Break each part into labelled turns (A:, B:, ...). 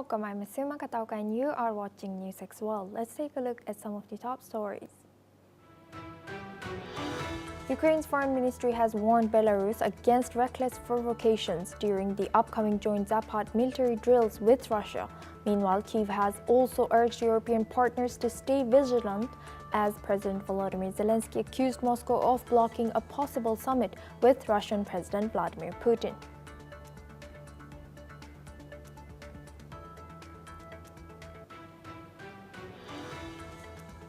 A: Hello, I'm Masuma Katauka and you are watching NewsX World. Let's take a look at some of the top stories. Ukraine's foreign ministry has warned Belarus against reckless provocations during the upcoming joint Zapad military drills with Russia. Meanwhile, Kyiv has also urged European partners to stay vigilant as President Volodymyr Zelensky accused Moscow of blocking a possible summit with Russian President Vladimir Putin.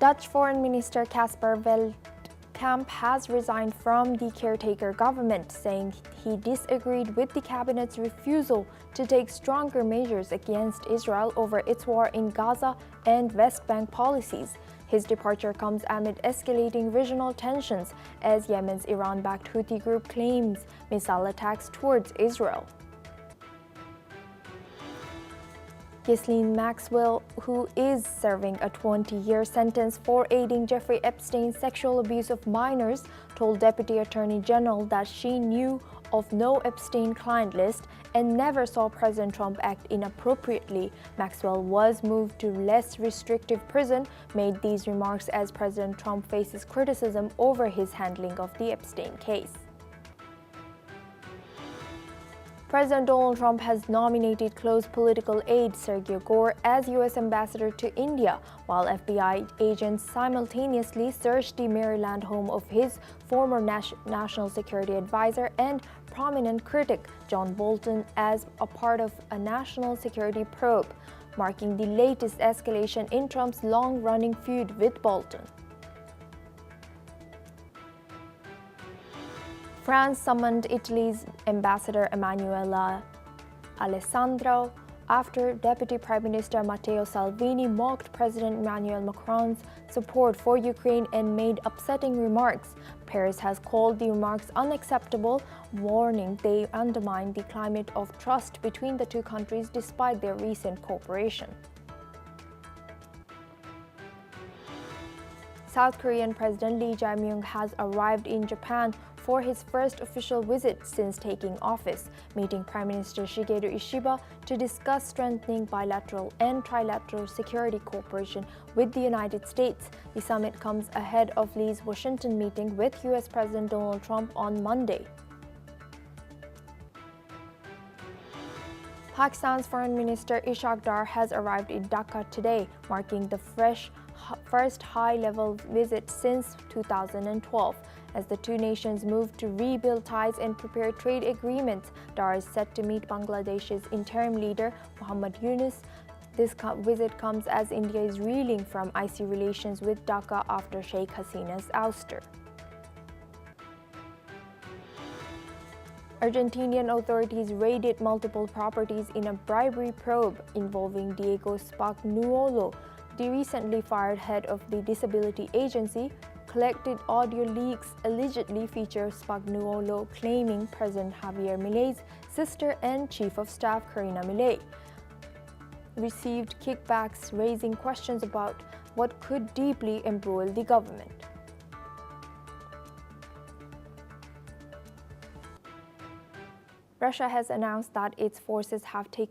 A: Dutch Foreign Minister Casper Veldkamp has resigned from the caretaker government, saying he disagreed with the cabinet's refusal to take stronger measures against Israel over its war in Gaza and West Bank policies. His departure comes amid escalating regional tensions as Yemen's Iran-backed Houthi group claims missile attacks towards Israel. Ghislaine Maxwell, who is serving a 20-year sentence for aiding Jeffrey Epstein's sexual abuse of minors, told Deputy Attorney General that she knew of no Epstein client list and never saw President Trump act inappropriately. Maxwell was moved to less restrictive prison, made these remarks as President Trump faces criticism over his handling of the Epstein case. President Donald Trump has nominated close political aide Sergio Gor as U.S. ambassador to India, while FBI agents simultaneously searched the Maryland home of his former national security advisor and prominent critic John Bolton as a part of a national security probe, marking the latest escalation in Trump's long-running feud with Bolton. France summoned Italy's ambassador Emanuela Alessandro after Deputy Prime Minister Matteo Salvini mocked President Emmanuel Macron's support for Ukraine and made upsetting remarks. Paris has called the remarks unacceptable, warning they undermine the climate of trust between the two countries despite their recent cooperation. South Korean President Lee Jae-myung has arrived in Japan for his first official visit since taking office, meeting Prime Minister Shigeru Ishiba to discuss strengthening bilateral and trilateral security cooperation with the United States. The summit comes ahead of Lee's Washington meeting with U.S. President Donald Trump on Monday. Pakistan's Foreign Minister Ishaq Dar has arrived in Dhaka today, marking the first high-level visit since 2012. As the two nations move to rebuild ties and prepare trade agreements, Dar is set to meet Bangladesh's interim leader Muhammad Yunus. This visit comes as India is reeling from icy relations with Dhaka after Sheikh Hasina's ouster. Argentinian authorities raided multiple properties in a bribery probe involving Diego Spagnuolo. The recently fired head of the Disability Agency collected audio leaks allegedly feature Spagnuolo claiming President Javier Milei's sister and Chief of Staff Karina Milei received kickbacks, raising questions about what could deeply embroil the government. Russia has announced that its forces have taken